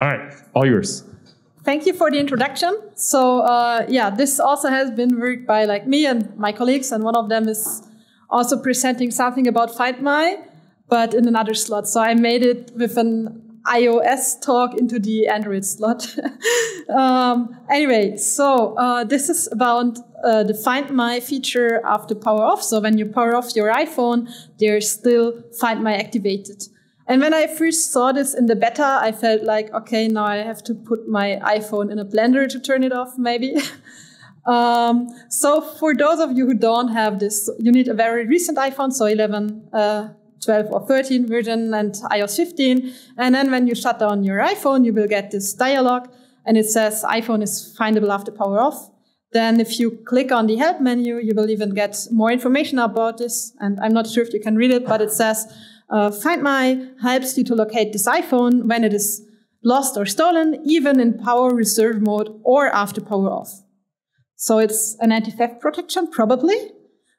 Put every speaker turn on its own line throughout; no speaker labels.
All right, all yours.
Thank you for the introduction. So yeah, this also has been worked by like me and my colleagues, and one of them is also presenting something about Find My, but in another slot. So I made it with an iOS talk into the Android slot. Anyway, so this is about the Find My feature after power off. So when you power off your iPhone, there's still Find My activated. And when I first saw this in the beta, I felt like, okay, now I have to put my iPhone in a blender to turn it off, maybe. So for those of you who don't have this, you need a very recent iPhone, so 11, 12 or 13 version and iOS 15. And then when you shut down your iPhone, you will get this dialog and it says iPhone is findable after power off. Then if you click on the help menu, you will even get more information about this. And I'm not sure if you can read it, but it says, Find My helps you to locate this iPhone when it is lost or stolen, even in power reserve mode or after power off. So it's an anti-theft protection, probably.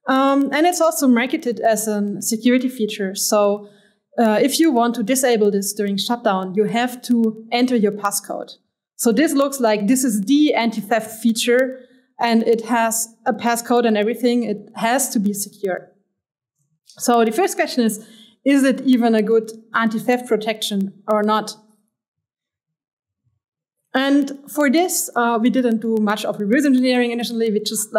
And it's also marketed as a security feature. So if you want to disable this during shutdown, you have to enter your passcode. So this looks like this is the anti-theft feature, and it has a passcode and everything. It has to be secure. So the first question is it even a good anti-theft protection or not? And for this, we didn't do much of reverse engineering initially. We just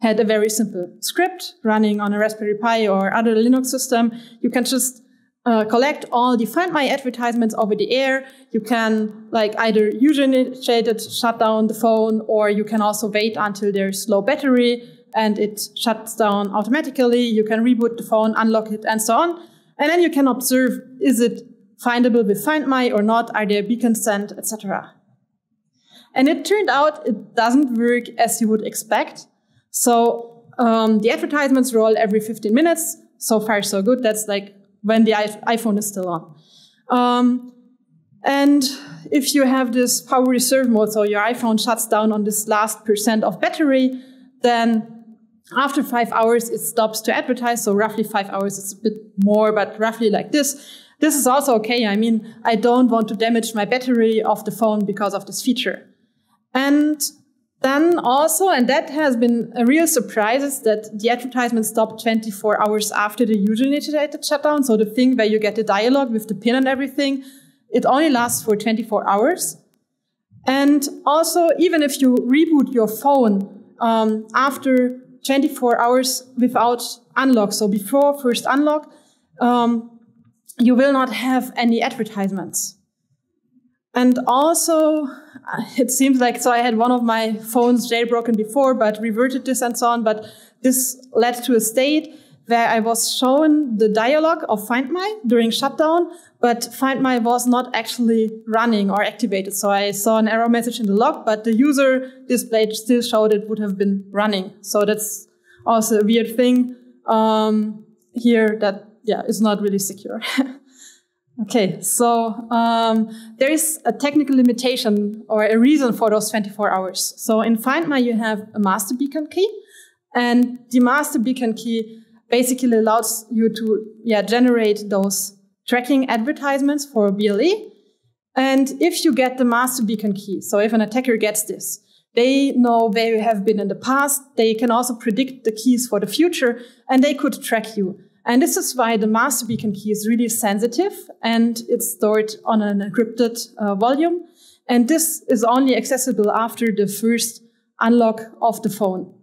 had a very simple script running on a Raspberry Pi or other Linux system. You can just collect all the Find My advertisements over the air. You can either user-initiate it, shut down the phone, or you can also wait until there's low battery and it shuts down automatically. You can reboot the phone, unlock it, and so on. And then you can observe, is it findable with Find My or not? Are there beacons sent, etc.? And it turned out it doesn't work as you would expect. So the advertisements roll every 15 minutes. So far, so good. That's when the iPhone is still on. And if you have this power reserve mode, so your iPhone shuts down on this last % of battery, then after 5 hours, it stops to advertise. So roughly 5 hours, it's a bit more, but roughly like this. This is also okay. I mean, I don't want to damage my battery of the phone because of this feature. And then also, and that has been a real surprise, is that the advertisement stopped 24 hours after the user-initiated shutdown. So the thing where you get the dialog with the pin and everything, it only lasts for 24 hours. And also, even if you reboot your phone after 24 hours without unlock, so before first unlock, you will not have any advertisements. And also, it seems so I had one of my phones jailbroken before, but reverted this and so on. But this led to a state where I was shown the dialog of Find My during shutdown, but Find My was not actually running or activated. So I saw an error message in the log, but the user display still showed it would have been running. So that's also a weird thing here that, is not really secure. Okay, so there is a technical limitation or a reason for those 24 hours. So in Find My, you have a master beacon key, and the master beacon key basically allows you to generate those tracking advertisements for BLE. And if you get the master beacon key, so if an attacker gets this, they know where you have been in the past. They can also predict the keys for the future, and they could track you. And this is why the master beacon key is really sensitive, and it's stored on an encrypted volume. And this is only accessible after the first unlock of the phone.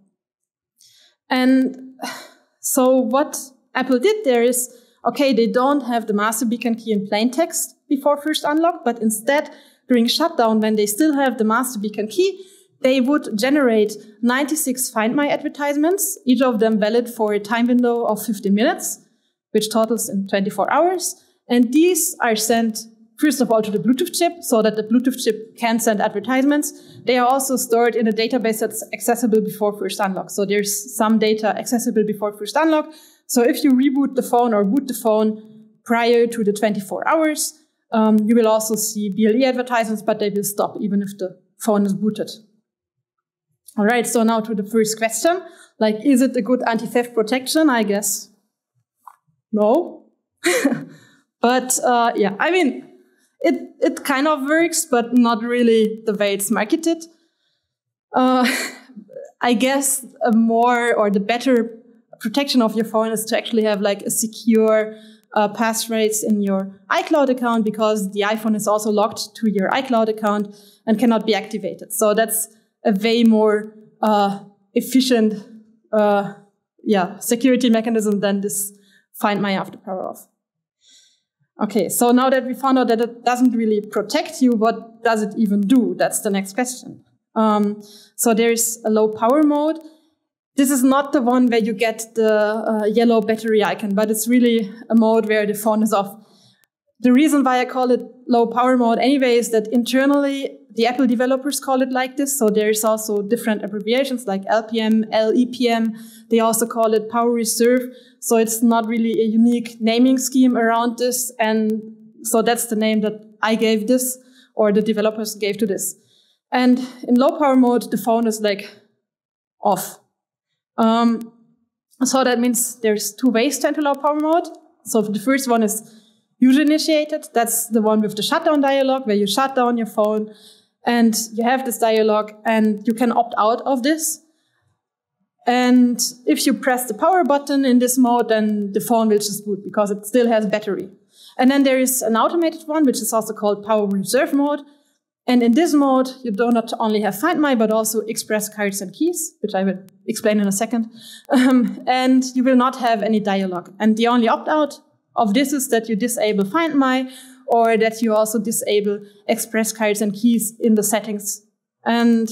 And so what Apple did there is, okay, they don't have the master beacon key in plain text before first unlock, but instead, during shutdown, when they still have the master beacon key, they would generate 96 Find My advertisements, each of them valid for a time window of 15 minutes, which totals in 24 hours. And these are sent, first of all, to the Bluetooth chip, so that the Bluetooth chip can send advertisements. They are also stored in a database that's accessible before first unlock. So there's some data accessible before first unlock. So if you reboot the phone or boot the phone prior to the 24 hours, you will also see BLE advertisements, but they will stop even if the phone is booted. All right, so now to the first question. Is it a good anti-theft protection? I guess no. But I mean, it kind of works, but not really the way it's marketed. I guess the better protection of your phone is to actually have like a secure passphrase in your iCloud account, because the iPhone is also locked to your iCloud account and cannot be activated. So that's a way more efficient security mechanism than this Find My after power off. Okay, so now that we found out that it doesn't really protect you, what does it even do? That's the next question. So there's a low power mode. This is not the one where you get the yellow battery icon, but it's really a mode where the phone is off. The reason why I call it low power mode anyway is that internally the Apple developers call it like this. So there's also different abbreviations like LPM, LEPM. They also call it power reserve. So it's not really a unique naming scheme around this. And so that's the name that I gave this, or the developers gave to this. And in low power mode, the phone is like off. So that means there's two ways to enter low power mode. So the first one is user initiated. That's the one with the shutdown dialog, where you shut down your phone and you have this dialog and you can opt out of this. And if you press the power button in this mode, then the phone will just boot because it still has battery. And then there is an automated one, which is also called power reserve mode. And in this mode, you do not only have Find My, but also express cards and keys, which I will explain in a second. And you will not have any dialog. And the only opt-out of this is that you disable Find My, or that you also disable express cards and keys in the settings. And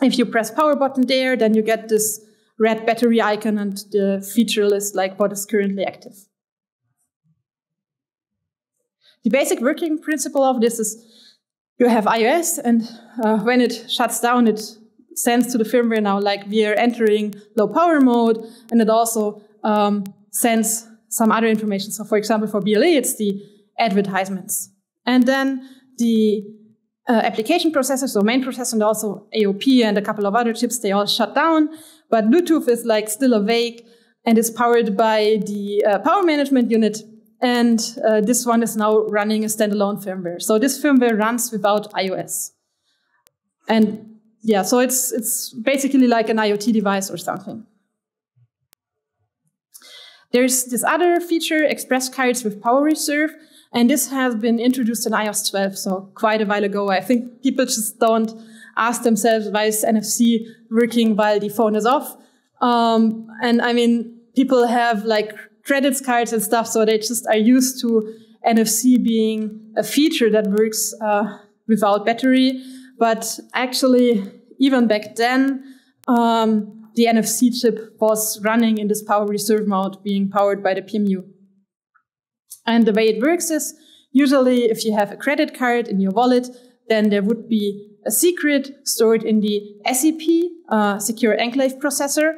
if you press power button there, then you get this red battery icon and the feature list, like what is currently active. The basic working principle of this is you have iOS, and when it shuts down, it sends to the firmware now, like, we are entering low power mode, and it also sends some other information. So for example, for BLE, it's the advertisements. And then the application processor, so main processor, and also AOP and a couple of other chips, they all shut down. But Bluetooth is like still awake and is powered by the power management unit. And this one is now running a standalone firmware. So this firmware runs without iOS. And yeah, so it's basically like an IoT device or something. There's this other feature, express cards with power reserve. And this has been introduced in iOS 12, so quite a while ago. I think people just don't ask themselves, why is NFC working while the phone is off? And I mean, people have like credits cards and stuff, so they just are used to NFC being a feature that works without battery. But actually, even back then, the NFC chip was running in this power reserve mode, being powered by the PMU. And the way it works is, usually if you have a credit card in your wallet, then there would be a secret stored in the SEP, Secure Enclave Processor.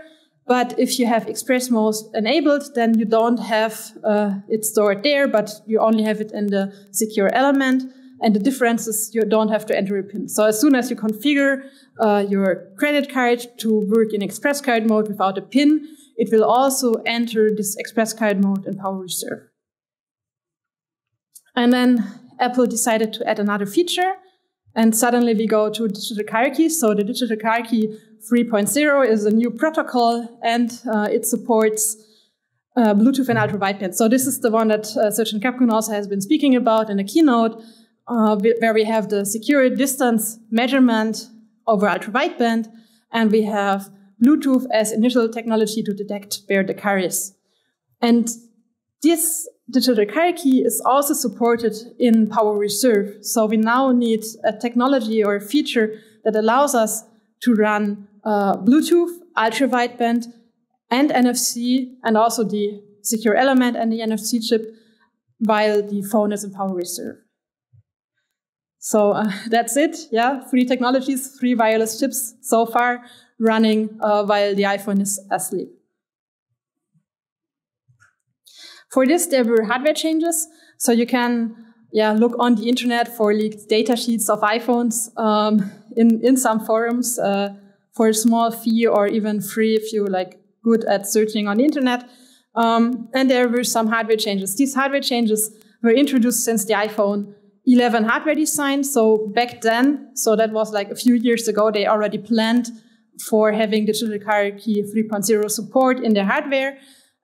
But if you have express mode enabled, then you don't have it stored there, but you only have it in the secure element. And the difference is you don't have to enter a PIN. So as soon as you configure your credit card to work in express card mode without a PIN, it will also enter this express card mode in power reserve. And then Apple decided to add another feature. And suddenly we go to digital car keys. So the digital car key 3.0 is a new protocol, and it supports Bluetooth and ultra-wideband. So this is the one that Sergeant Kapkan also has been speaking about in the keynote, where we have the secure distance measurement over ultra-wideband, and we have Bluetooth as initial technology to detect where the car is. And this digital car key is also supported in power reserve. So we now need a technology or a feature that allows us to run Bluetooth, ultra-wideband, and NFC, and also the secure element and the NFC chip, while the phone is in power reserve. So that's it. Yeah, 3 technologies, 3 wireless chips so far running while the iPhone is asleep. For this, there were hardware changes. So you can look on the internet for leaked data sheets of iPhones in some forums for a small fee or even free if you like good at searching on the internet. And there were some hardware changes. These hardware changes were introduced since the iPhone 11 hardware design. So back then, so that was like a few years ago, they already planned for having digital hierarchy 3.0 support in their hardware.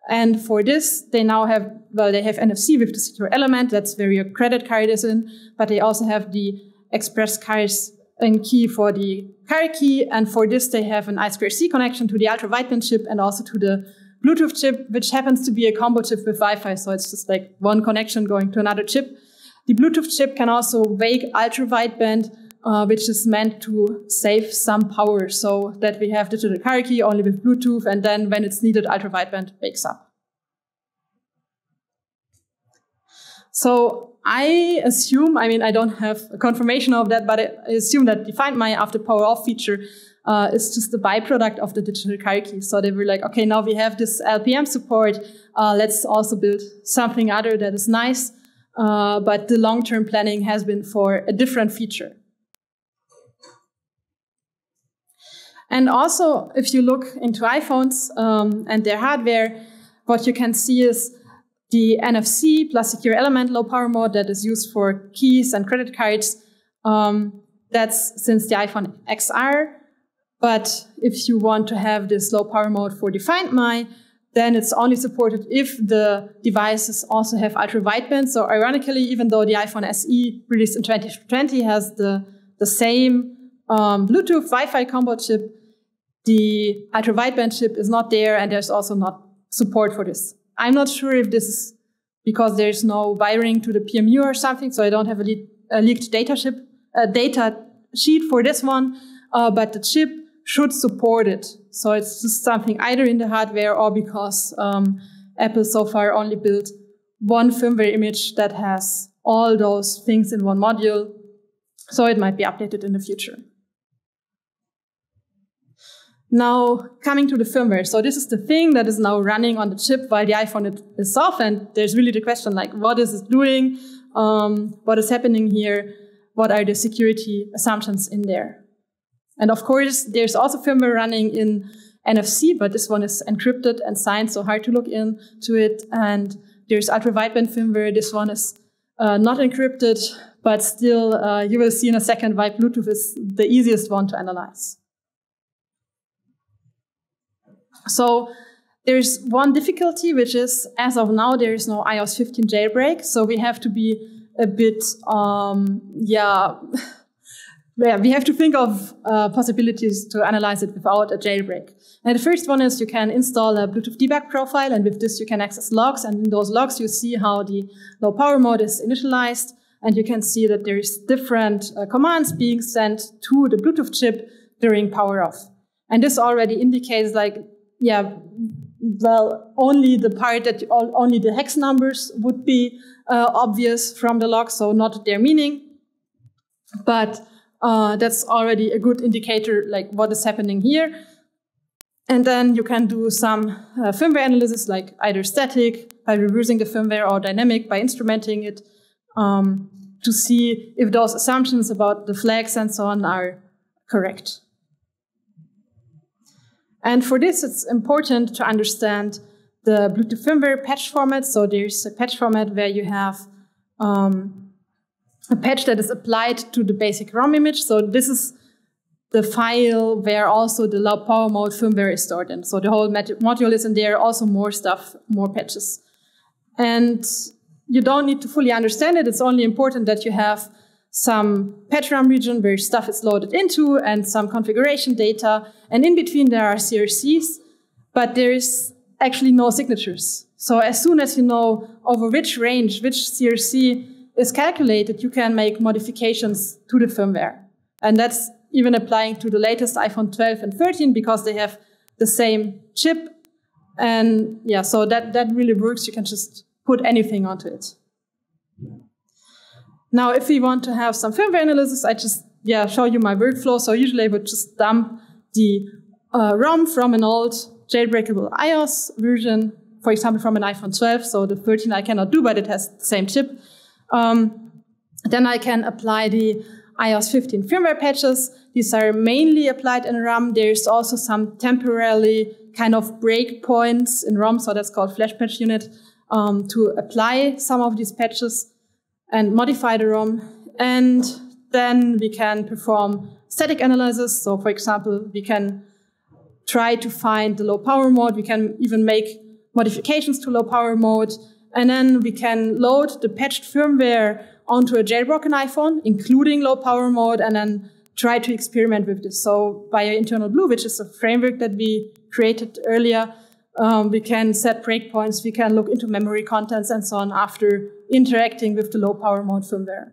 And for this, they now have, well, they have NFC with the secure element. That's where your credit card is in. But they also have the express cards and key for the hierarchy. And for this, they have an I2C connection to the ultra-wideband chip and also to the Bluetooth chip, which happens to be a combo chip with Wi-Fi. So it's just like one connection going to another chip. The Bluetooth chip can also wake ultra-wideband, which is meant to save some power so that we have digital hierarchy only with Bluetooth, and then when it's needed, ultra-wideband wakes up. So I assume, I mean, I don't have a confirmation of that, but I assume that the Find My after power off feature is just the byproduct of the digital hierarchy. So they were like, okay, now we have this LPM support. Let's also build something other that is nice. But the long-term planning has been for a different feature. And also, if you look into iPhones and their hardware, what you can see is the NFC plus secure element low power mode that is used for keys and credit cards. That's since the iPhone XR. But if you want to have this low power mode for the Find My, then it's only supported if the devices also have ultra-wideband. So ironically, even though the iPhone SE released in 2020 has the same Bluetooth Wi-Fi combo chip, the ultra-wideband chip is not there, and there's also not support for this. I'm not sure if this is because there's no wiring to the PMU or something, so I don't have a leaked data sheet for this one, but the chip should support it. So it's just something either in the hardware or because Apple so far only built one firmware image that has all those things in one module. So it might be updated in the future. Now, coming to the firmware. So this is the thing that is now running on the chip while the iPhone is off. And there's really the question, like, what is it doing? What is happening here? What are the security assumptions in there? And of course, there's also firmware running in NFC, but this one is encrypted and signed, so hard to look into it. And there's ultra-wideband firmware. This one is not encrypted, but still, you will see in a second why Bluetooth is the easiest one to analyze. So there's one difficulty, which is, as of now, there is no iOS 15 jailbreak. So we have to be a bit, we have to think of possibilities to analyze it without a jailbreak. And the first one is you can install a Bluetooth debug profile, and with this you can access logs, and in those logs you see how the low power mode is initialized, and you can see that there's different commands being sent to the Bluetooth chip during power off. And this already indicates, like, well, only the part that only the hex numbers would be obvious from the log, so not their meaning. But that's already a good indicator, like what is happening here. And then you can do some firmware analysis, like either static by reversing the firmware or dynamic by instrumenting it to see if those assumptions about the flags and so on are correct. And for this, it's important to understand the Bluetooth firmware patch format. So there's a patch format where you have a patch that is applied to the basic ROM image. So this is the file where also the low power mode firmware is stored in. So the whole module is in there, also more stuff, more patches. And you don't need to fully understand it. It's only important that you have some patch RAM region where stuff is loaded into and some configuration data. And in between there are CRCs, but there is actually no signatures. So as soon as you know over which range, which CRC is calculated, you can make modifications to the firmware. And that's even applying to the latest iPhone 12 and 13 because they have the same chip. And yeah, so that really works. You can just put anything onto it. Now, if we want to have some firmware analysis, I just show you my workflow. So usually I would just dump the ROM from an old jailbreakable iOS version, for example, from an iPhone 12. So the 13 I cannot do, but it has the same chip. Then I can apply the iOS 15 firmware patches. These are mainly applied in RAM. There's also some temporarily kind of breakpoints in ROM, so that's called flash patch unit, to apply some of these patches and modify the ROM. And then we can perform static analysis. So for example, we can try to find the low power mode. We can even make modifications to low power mode. And then we can load the patched firmware onto a jailbroken iPhone, including low power mode, and then try to experiment with this. So via Internal Blue, which is a framework that we created earlier, we can set breakpoints, we can look into memory contents and so on after interacting with the low power mode firmware.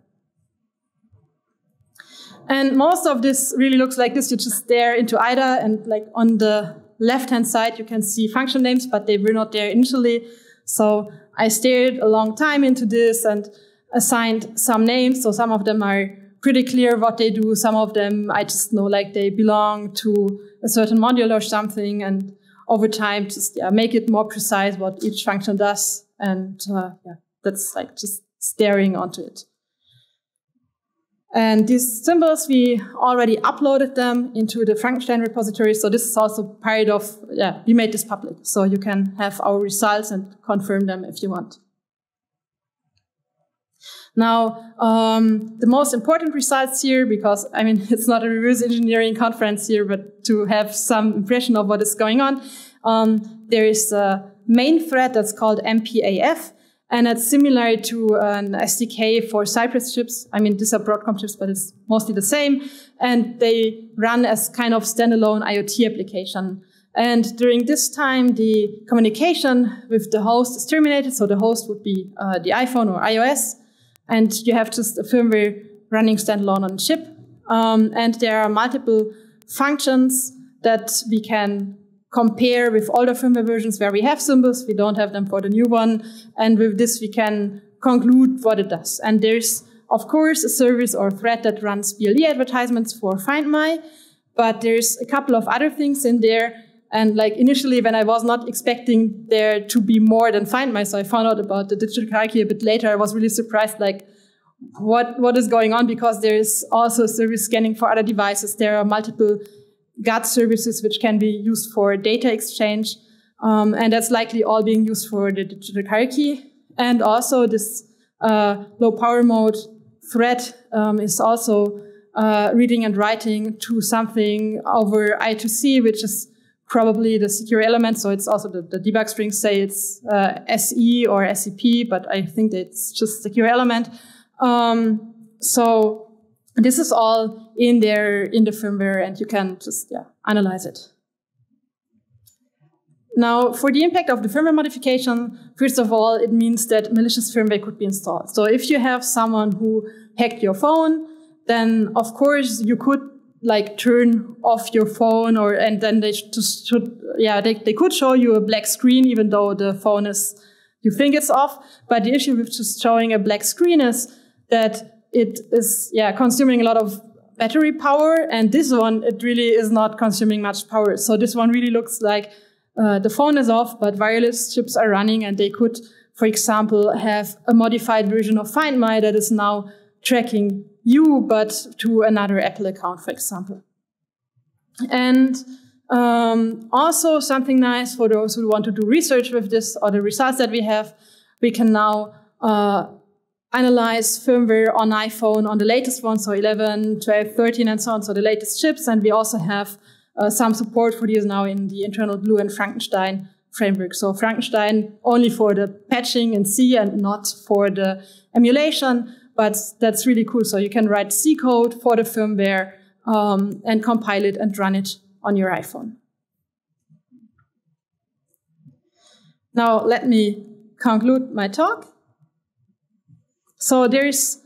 And most of this really looks like this. You just stare into IDA, and like on the left-hand side, you can see function names, but they were not there initially. So I stared a long time into this and assigned some names. So some of them are pretty clear what they do. Some of them I just know like they belong to a certain module or something. And over time, just make it more precise what each function does. And that's like just staring onto it. And these symbols, we already uploaded them into the Frankenstein repository. So this is also part of, we made this public. So you can have our results and confirm them if you want. Now, the most important results here, because, I mean, it's not a reverse engineering conference here, but to have some impression of what is going on, there is a main thread that's called MPAF. And it's similar to an SDK for Cypress chips. I mean, these are Broadcom chips, but it's mostly the same. And they run as kind of standalone IoT application. And during this time, the communication with the host is terminated. So the host would be the iPhone or iOS. And you have just a firmware running standalone on a chip. And there are multiple functions that we can compare with older firmware versions where we have symbols. We don't have them for the new one. And with this, we can conclude what it does. And there's, of course, a service or thread that runs BLE advertisements for Find My. But there's a couple of other things in there. And like initially, when I was not expecting there to be more than Find My, so I found out about the digital hierarchy a bit later, I was really surprised, like, what is going on? Because there's also service scanning for other devices. There are multiple GUT services which can be used for data exchange. And that's likely all being used for the digital hierarchy. And also this low power mode thread is also reading and writing to something over I2C, which is probably the secure element. So it's also the debug strings say it's SE or SCP, but I think it's just secure element. So this is all in there in the firmware, and you can just analyze it. Now, for the impact of the firmware modification, first of all, it means that malicious firmware could be installed. So if you have someone who hacked your phone, then of course you could like turn off your phone, and then they just should, they could show you a black screen even though the phone is, you think it's off. But the issue with just showing a black screen is that it is consuming a lot of battery power, and this one, it really is not consuming much power. So this one really looks like the phone is off, but wireless chips are running, and they could, for example, have a modified version of Find My that is now tracking you, but to another Apple account, for example. And also something nice for those who want to do research with this or the results that we have, we can now analyze firmware on iPhone on the latest one, so 11, 12, 13, and so on, so the latest chips. And we also have some support for these now in the Internal Blue and Frankenstein framework. So Frankenstein only for the patching in C and not for the emulation, but that's really cool. So you can write C code for the firmware and compile it and run it on your iPhone. Now let me conclude my talk. So there's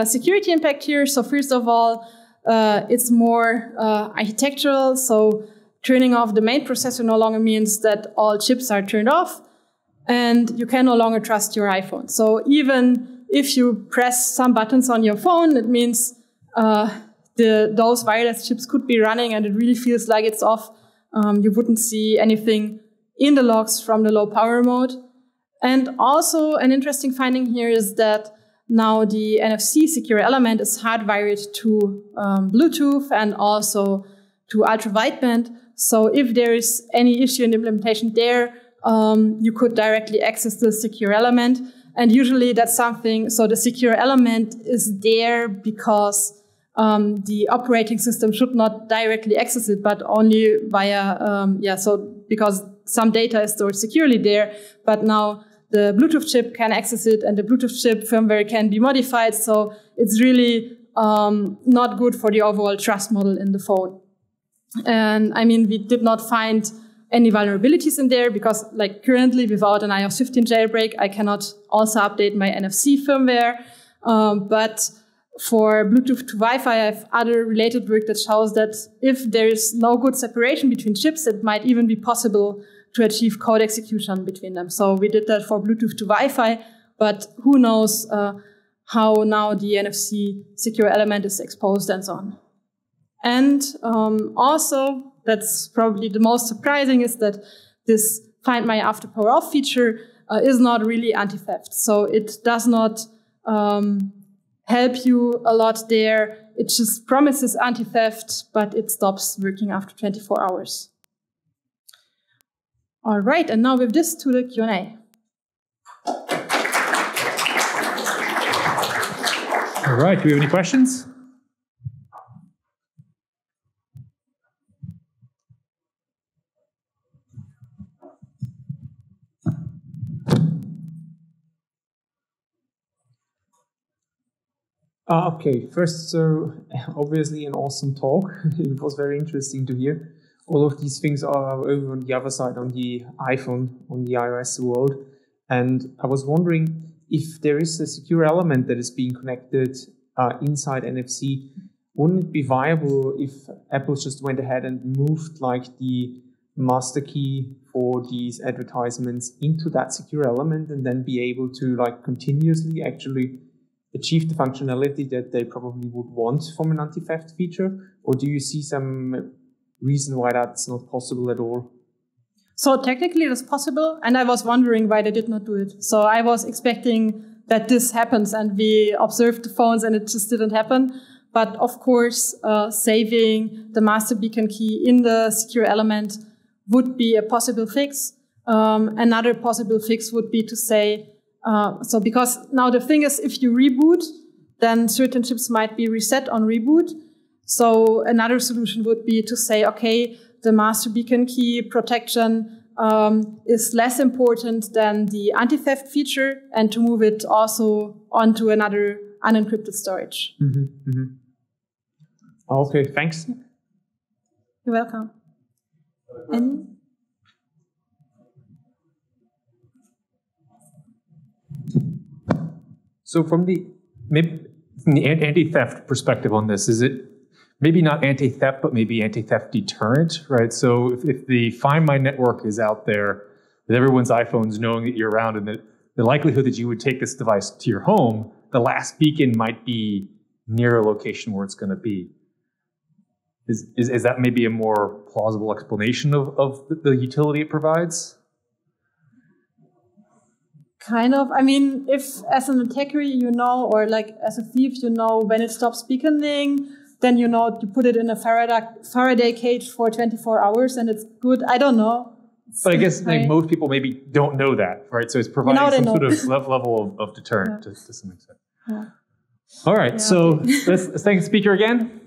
security impact here. So first of all, it's more architectural. So turning off the main processor no longer means that all chips are turned off, and you can no longer trust your iPhone. So even if you press some buttons on your phone, it means those wireless chips could be running, and it really feels like it's off. You wouldn't see anything in the logs from the low power mode. And also an interesting finding here is that now the NFC secure element is hardwired to Bluetooth and also to ultra-wideband. So if there is any issue in the implementation there, you could directly access the secure element. And usually that's something, so the secure element is there because the operating system should not directly access it, but only via, because some data is stored securely there, but now the Bluetooth chip can access it, and the Bluetooth chip firmware can be modified. So it's really not good for the overall trust model in the phone. And I mean, we did not find any vulnerabilities in there because, like, currently without an iOS 15 jailbreak, I cannot also update my NFC firmware. But for Bluetooth to Wi-Fi, I have other related work that shows that if there is no good separation between chips, it might even be possible to achieve code execution between them. So we did that for Bluetooth to Wi-Fi, but who knows how now the NFC secure element is exposed and so on. And also, that's probably the most surprising, is that this Find My After Power Off feature is not really anti-theft. So it does not help you a lot there. It just promises anti-theft, but it stops working after 24 hours. All right, and now with this to the Q&A.
All right, do we have any questions?
Okay, first, so obviously an awesome talk. It was very interesting to hear. All of these things are over on the other side, on the iPhone, on the iOS world. And I was wondering if there is a secure element that is being connected inside NFC, wouldn't it be viable if Apple just went ahead and moved like the master key for these advertisements into that secure element and then be able to like continuously actually achieve the functionality that they probably would want from an anti-theft feature? Or do you see some reason why that's not possible at all?
So technically it is possible, and I was wondering why they did not do it. So I was expecting that this happens, and we observed the phones and it just didn't happen. But of course, saving the master beacon key in the secure element would be a possible fix. Another possible fix would be to say, so because now the thing is, if you reboot, then certain chips might be reset on reboot. So another solution would be to say, okay, the master beacon key protection is less important than the anti-theft feature, and to move it also onto another unencrypted storage.
Mm-hmm, mm-hmm. Okay, thanks.
You're welcome. Any?
So from the anti-theft perspective on this, is it maybe not anti-theft, but maybe anti-theft deterrent, right? So if the Find My network is out there with everyone's iPhones knowing that you're around, and the likelihood that you would take this device to your home, the last beacon might be near a location where it's going to be. Is that maybe a more plausible explanation of the utility it provides?
Kind of. I mean, if as an attacker you know, or like as a thief you know when it stops beaconing, then you know you put it in a Faraday cage for 24 hours and it's good. I don't know.
But I guess like, most people maybe don't know that, right? So it's providing some sort of level of deterrent to some extent.
Yeah.
All right, so let's thank the speaker again.